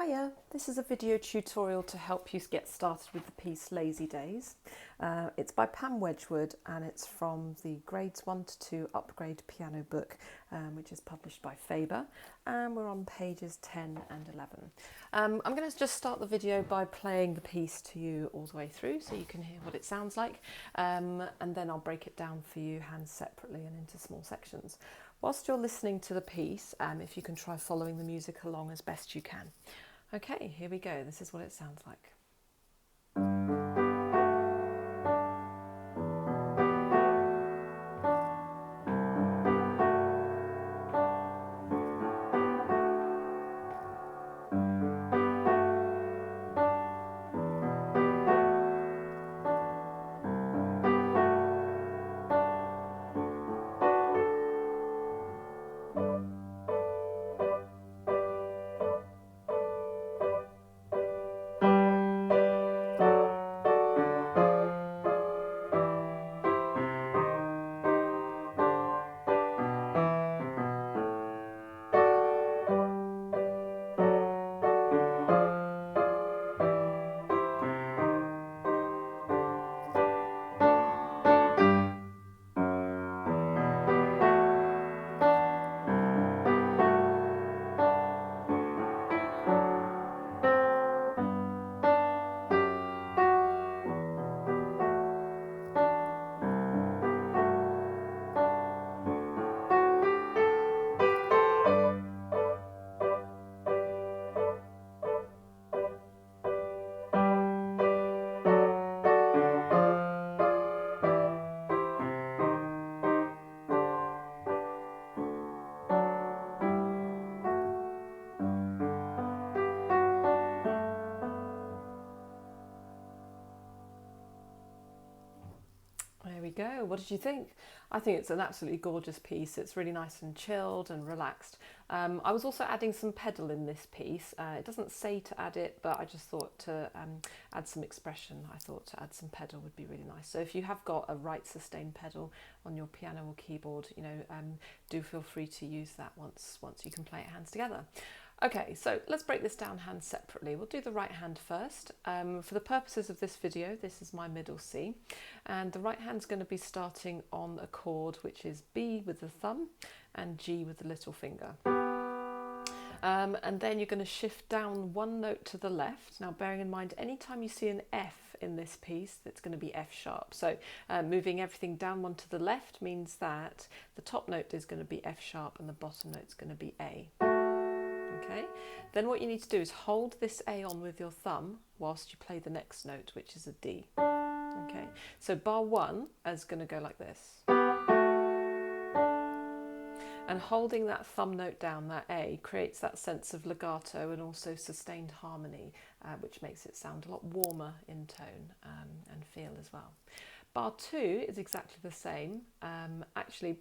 Hiya, this is a video tutorial to help you get started with the piece Lazy Days. It's by Wedgwood and it's from the Grades 1 to 2 Upgrade Piano book, which is published by Faber, and we're on pages 10 and 11. I'm going to just start the video by playing the piece to you all the way through so you can hear what it sounds like, and then I'll break it down for you hands separately and into small sections. Whilst you're listening to the piece, if you can try following the music along as best you can. Okay, here we go. This is what it sounds like. There we go. What did you think? I think it's an absolutely gorgeous piece. It's really nice and chilled and relaxed. I was also adding some pedal in this piece. It doesn't say to add it, but I just thought to add some expression. I thought to add some pedal would be really nice. So if you have got a right sustain pedal on your piano or keyboard, do feel free to use that once you can play it hands together. Okay, so let's break this down hands separately. We'll do the right hand first. For the purposes of this video, this is my middle C, and the right hand's going to be starting on a chord which is B with the thumb and G with the little finger. And then you're going to shift down one note to the left. Now, bearing in mind, anytime you see an F in this piece, it's going to be F sharp. So moving everything down one to the left means that the top note is going to be F sharp and the bottom note is going to be A. Okay, then what you need to do is hold this A on with your thumb whilst you play the next note, which is a D. Okay, so bar 1 is going to go like this. And holding that thumb note down, that A, creates that sense of legato and also sustained harmony, which makes it sound a lot warmer in tone and feel as well. Bar 2 is exactly the same. Actually,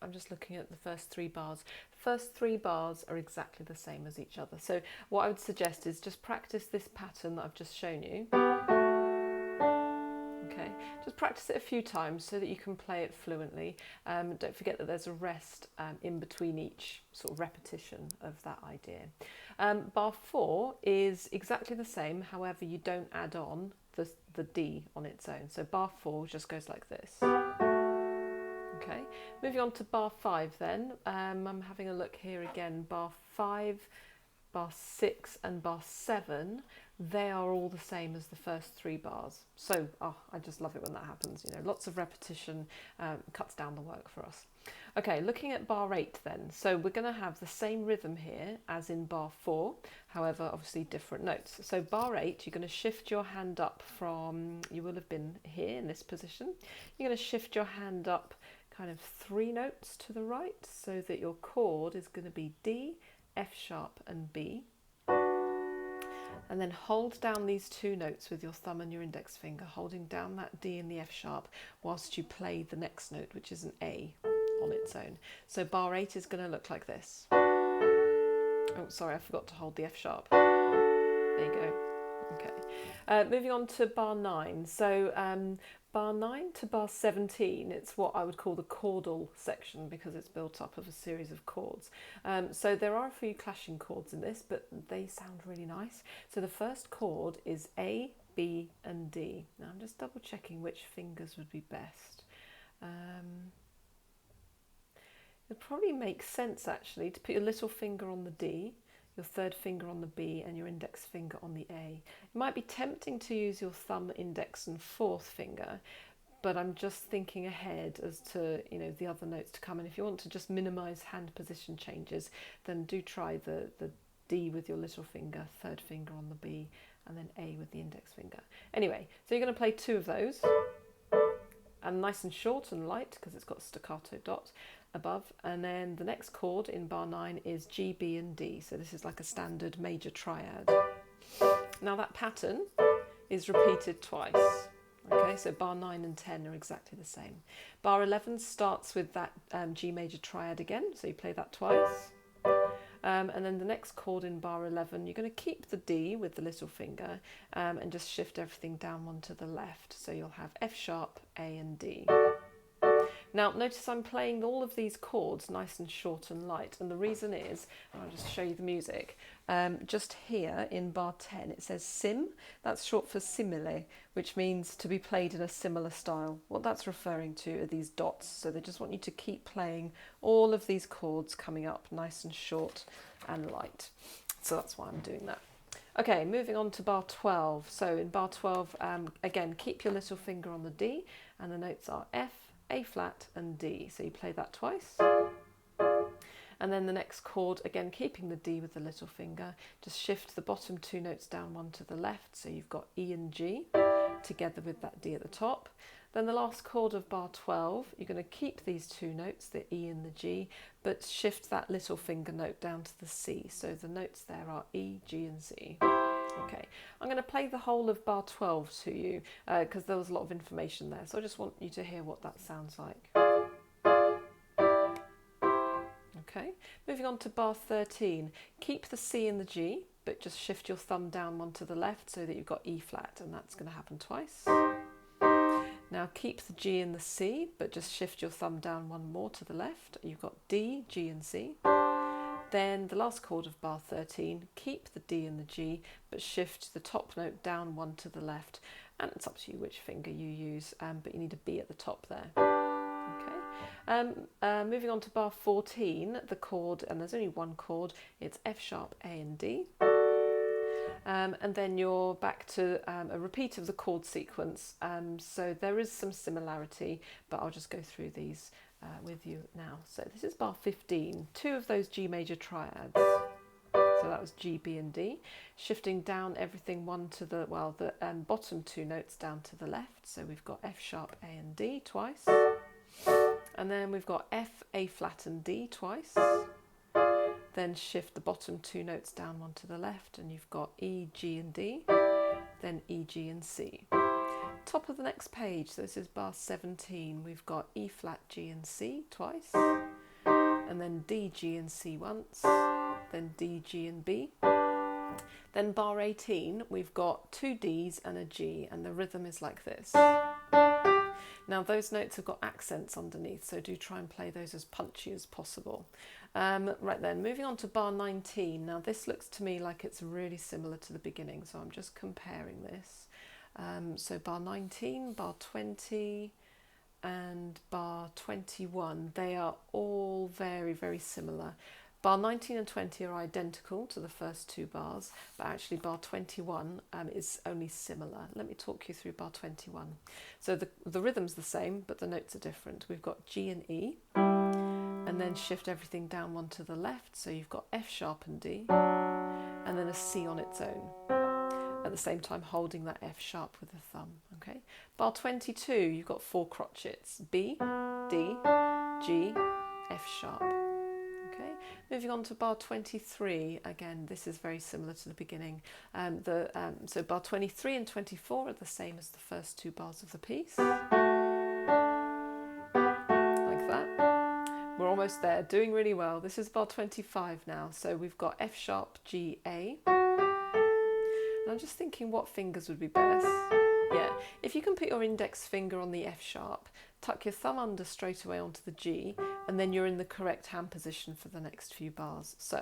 I'm just looking at the first 3 bars. The first 3 bars are exactly the same as each other. So what I would suggest is just practice this pattern that I've just shown you. Okay, just practice it a few times so that you can play it fluently. Don't forget that there's a rest in between each sort of repetition of that idea. Bar 4 is exactly the same, however you don't add on the D on its own. So bar 4 just goes like this. Okay, moving on to bar 5 then. I'm having a look here again. Bar 5, bar 6 and bar 7, they are all the same as the first 3 bars. So, I just love it when that happens. Lots of repetition cuts down the work for us. Okay, looking at bar 8 then. So we're going to have the same rhythm here as in bar 4, however, obviously different notes. So bar 8, you're going to shift your hand up from, you will have been here in this position. You're going to shift your hand up kind of 3 notes to the right so that your chord is going to be D, F sharp and B. And then hold down these 2 notes with your thumb and your index finger, holding down that D and the F sharp whilst you play the next note, which is an A on its own. So bar 8 is going to look like this. Oh, sorry, I forgot to hold the F sharp. There you go. Okay, moving on to bar 9. So bar 9 to bar 17, it's what I would call the chordal section because it's built up of a series of chords. So there are a few clashing chords in this, but they sound really nice. So the first chord is A, B and D. Now I'm just double checking which fingers would be best. It probably makes sense actually to put your little finger on the D, your third finger on the B and your index finger on the A. It might be tempting to use your thumb, index and fourth finger, but I'm just thinking ahead as to, you know, the other notes to come. And if you want to just minimize hand position changes, then do try the D with your little finger, third finger on the B and then A with the index finger. Anyway, so you're going to play 2 of those, and nice and short and light because it's got a staccato dot above. And then the next chord in bar 9 is G, B and D. So this is like a standard major triad. Now that pattern is repeated twice. Okay, so bar 9 and 10 are exactly the same. Bar 11 starts with that G major triad again, so you play that twice. And then the next chord in bar 11, you're going to keep the D with the little finger and just shift everything down one to the left. So you'll have F sharp, A and D. Now notice I'm playing all of these chords nice and short and light, and the reason is, and I'll just show you the music, just here in bar 10 it says sim, that's short for simile, which means to be played in a similar style. What that's referring to are these dots, so they just want you to keep playing all of these chords coming up nice and short and light. So that's why I'm doing that. Okay, moving on to bar 12. So in bar 12, again, keep your little finger on the D, and the notes are F, A flat and D. So you play that twice. And then the next chord, again, keeping the D with the little finger, just shift the bottom 2 notes down one to the left. So you've got E and G together with that D at the top. Then the last chord of bar 12, you're going to keep these 2 notes, the E and the G, but shift that little finger note down to the C. So the notes there are E, G and C. Okay, I'm going to play the whole of bar 12 to you because there was a lot of information there. So I just want you to hear what that sounds like. Okay, moving on to bar 13. Keep the C and the G, but just shift your thumb down one to the left so that you've got E flat, and that's going to happen twice. Now keep the G and the C, but just shift your thumb down one more to the left. You've got D, G and C. Then the last chord of bar 13, keep the D and the G, but shift the top note down one to the left. And it's up to you which finger you use, but you need a B at the top there. Okay. Moving on to bar 14, the chord, and there's only one chord, it's F sharp, A and D. And then you're back to a repeat of the chord sequence. So there is some similarity, but I'll just go through these with you now. So this is bar 15, 2 of those G major triads. So that was G, B and D. Shifting down everything one to the, well, the bottom 2 notes down to the left. So we've got F sharp, A and D twice. And then we've got F, A flat and D twice. Then shift the bottom 2 notes down one to the left and you've got E, G and D, then E, G and C. Top of the next page, so this is bar 17, we've got E flat, G and C twice, and then D, G and C once, then D, G and B. Then bar 18, we've got 2 Ds and a G, and the rhythm is like this. Now those notes have got accents underneath, so do try and play those as punchy as possible. Right then, moving on to bar 19. Now this looks to me like it's really similar to the beginning, so I'm just comparing this. So bar 19, bar 20 and bar 21, they are all very, very similar. Bar 19 and 20 are identical to the first 2 bars, but actually bar 21 is only similar. Let me talk you through bar 21. So the rhythm's the same, but the notes are different. We've got G and E, and then shift everything down one to the left. So you've got F sharp and D, and then a C on its own. At the same time holding that F sharp with the thumb. Okay. Bar 22, you've got 4 crotchets: B, D, G, F sharp. Okay. Moving on to bar 23, again this is very similar to the beginning. So bar 23 and 24 are the same as the first 2 bars of the piece. Like that. We're almost there, doing really well. This is bar 25 now. So we've got F sharp, G, A. And I'm just thinking what fingers would be best. Yeah, if you can put your index finger on the F sharp, tuck your thumb under straight away onto the G, and then you're in the correct hand position for the next few bars. So,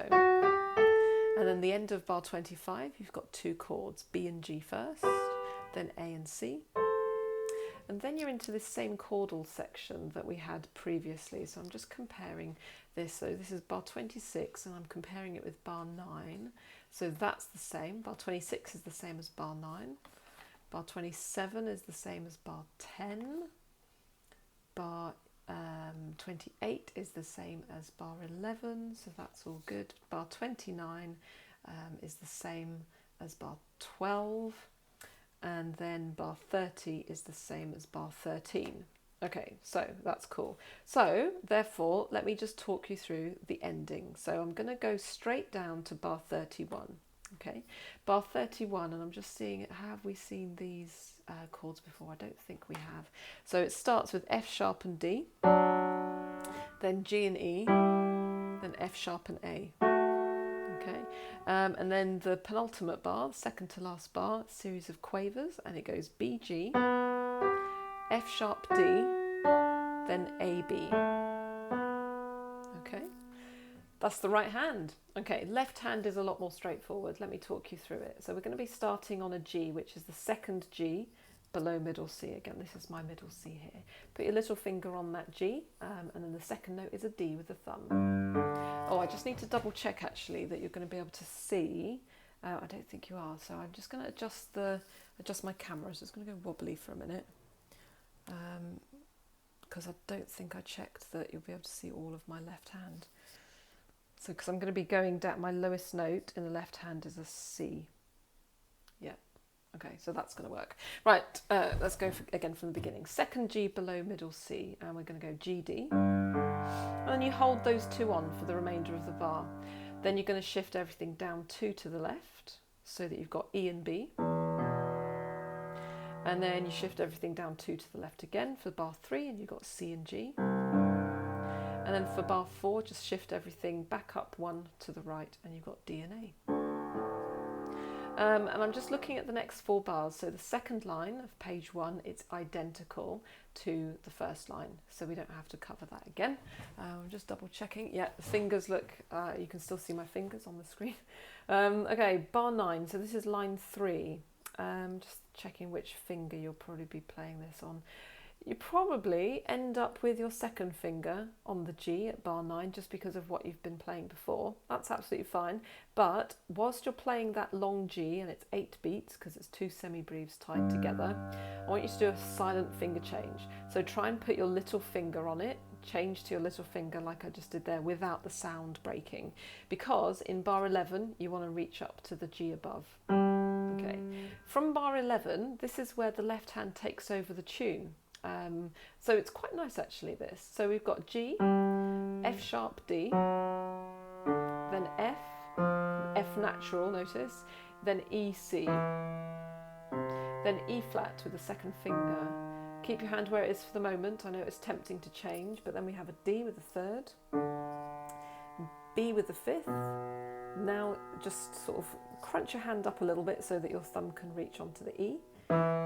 and then the end of bar 25, you've got two chords, B and G first, then A and C. And then you're into this same chordal section that we had previously. So I'm just comparing this. So this is bar 26 and I'm comparing it with bar 9. So that's the same. Bar 26 is the same as bar 9. Bar 27 is the same as bar 10. Bar 28 is the same as bar 11. So that's all good. Bar 29 is the same as bar 12. And then bar 30 is the same as bar 13. Okay, so that's cool. So therefore, let me just talk you through the ending. So I'm going to go straight down to bar 31. Okay, bar 31, and I'm just seeing, have we seen these chords before? I don't think we have. So it starts with F sharp and D, then G and E, then F sharp and A. Okay, and then the penultimate bar, the second to last bar, series of quavers, and it goes B, G, F sharp, D, then A, B. Okay, that's the right hand. Okay, left hand is a lot more straightforward. Let me talk you through it. So we're going to be starting on a G, which is the second G below middle C. Again, this is my middle C here. Put your little finger on that G, and then the second note is a D with the thumb. Oh, I just need to double check actually that you're going to be able to see. I don't think you are, so I'm just going to adjust my camera. So it's going to go wobbly for a minute, because I don't think I checked that you'll be able to see all of my left hand. So because I'm going to be going down, my lowest note in the left hand is a C. Yeah. Okay, so that's going to work. Right, let's go again from the beginning. Second G below middle C, and we're going to go G, D. And then you hold those two on for the remainder of the bar. Then you're going to shift everything down two to the left, so that you've got E and B. And then you shift everything down two to the left again for bar 3, and you've got C and G. And then for bar 4, just shift everything back up one to the right, and you've got D and A. And I'm just looking at the next 4 bars. So the second line of page 1, it's identical to the first line, so we don't have to cover that again. I'm just double checking. Yeah, the fingers look, you can still see my fingers on the screen. Okay, bar 9, so this is line 3. Just checking which finger you'll probably be playing this on. You probably end up with your second finger on the G at bar 9 just because of what you've been playing before. That's absolutely fine. But whilst you're playing that long G, and it's 8 beats because it's 2 semi-breves tied together, I want you to do a silent finger change. So try and put your little finger on it, change to your little finger like I just did there without the sound breaking. Because in bar 11, you want to reach up to the G above. Okay. From bar 11, this is where the left hand takes over the tune. So it's quite nice actually, this. So we've got G, F sharp, D, then F, F natural, notice, then E, C, then E flat with the second finger. Keep your hand where it is for the moment. I know it's tempting to change, but then we have a D with the third, B with the fifth. Now just sort of crunch your hand up a little bit so that your thumb can reach onto the E,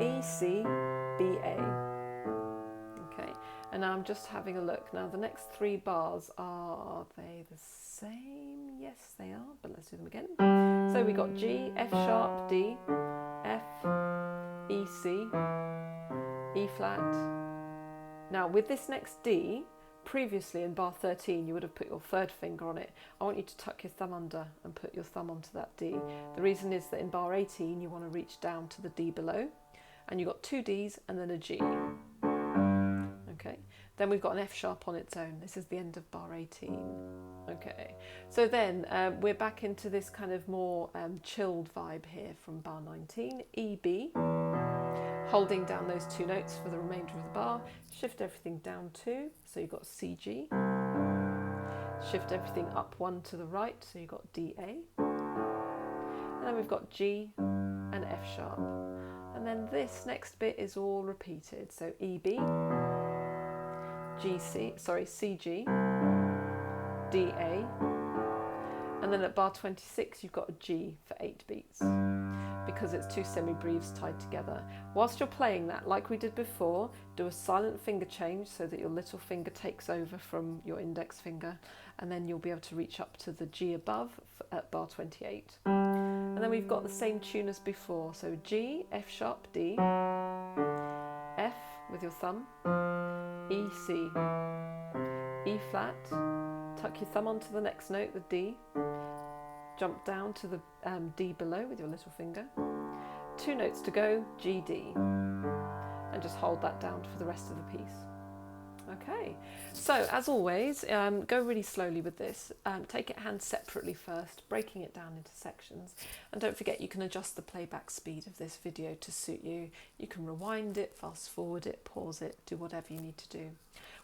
E, C, B, A. And now I'm just having a look. Now the next 3 bars, are they the same? Yes, they are, but let's do them again. So we got G, F sharp, D, F, E, C, E flat. Now with this next D, previously in bar 13, you would have put your third finger on it. I want you to tuck your thumb under and put your thumb onto that D. The reason is that in bar 18, you want to reach down to the D below, and you've got 2 Ds and then a G. Okay, then we've got an F sharp on its own. This is the end of bar 18. Okay, so then we're back into this kind of more chilled vibe here from bar 19. E, B, holding down those 2 notes for the remainder of the bar. Shift everything down 2, so you've got C, G. Shift everything up 1 to the right, so you've got D, A. And then we've got G and F sharp. And then this next bit is all repeated. So E, B, G, C, sorry, C, G, D, A. And then at bar 26, you've got a G for 8 beats because it's 2 semi-breves tied together. Whilst you're playing that, like we did before, do a silent finger change so that your little finger takes over from your index finger, and then you'll be able to reach up to the G above at bar 28. And then we've got the same tune as before, so G, F sharp, D, F with your thumb, E, C, E flat, tuck your thumb onto the next note, the D, jump down to the D below with your little finger, 2 notes to go, G, D, and just hold that down for the rest of the piece. Okay, so as always, go really slowly with this. Take it hand separately first, breaking it down into sections. And don't forget, you can adjust the playback speed of this video to suit you. You can rewind it, fast forward it, pause it, do whatever you need to do.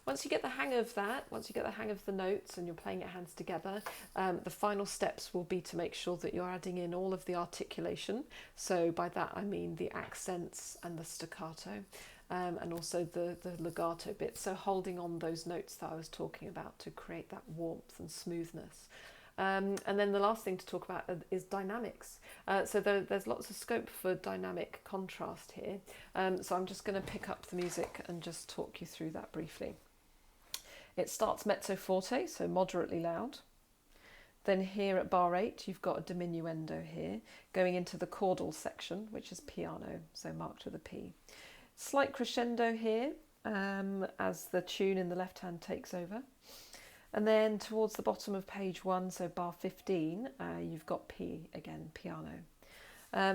Once you get the hang of that, once you get the hang of the notes and you're playing it hands together, the final steps will be to make sure that you're adding in all of the articulation. So by that I mean the accents and the staccato. And also the legato bit, so holding on those notes that I was talking about to create that warmth and smoothness. And then the last thing to talk about is dynamics. So there's lots of scope for dynamic contrast here. So I'm just going to pick up the music and just talk you through that briefly. It starts mezzo forte, so moderately loud. Then here at bar 8, you've got a diminuendo here, going into the chordal section, which is piano, so marked with a P. Slight crescendo here as the tune in the left hand takes over. And then towards the bottom of page 1, so bar 15, you've got P again, piano.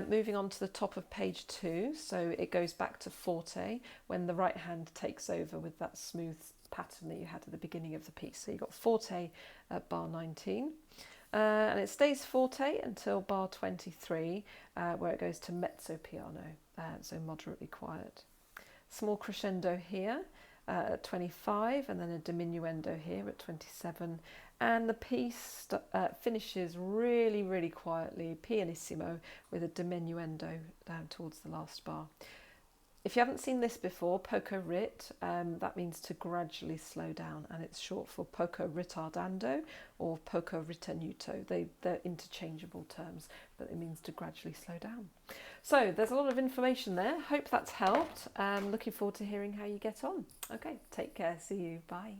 Moving on to the top of page 2, so it goes back to forte when the right hand takes over with that smooth pattern that you had at the beginning of the piece. So you've got forte at bar 19. And it stays forte until bar 23, where it goes to mezzo piano, so moderately quiet. Small crescendo here at 25, and then a diminuendo here at 27. And the piece finishes really, really quietly, pianissimo, with a diminuendo down towards the last bar. If you haven't seen this before, poco rit, that means to gradually slow down, and it's short for poco ritardando or poco ritenuto. They're interchangeable terms, but it means to gradually slow down. So there's a lot of information there. Hope that's helped. Looking forward to hearing how you get on. Okay, take care. See you. Bye.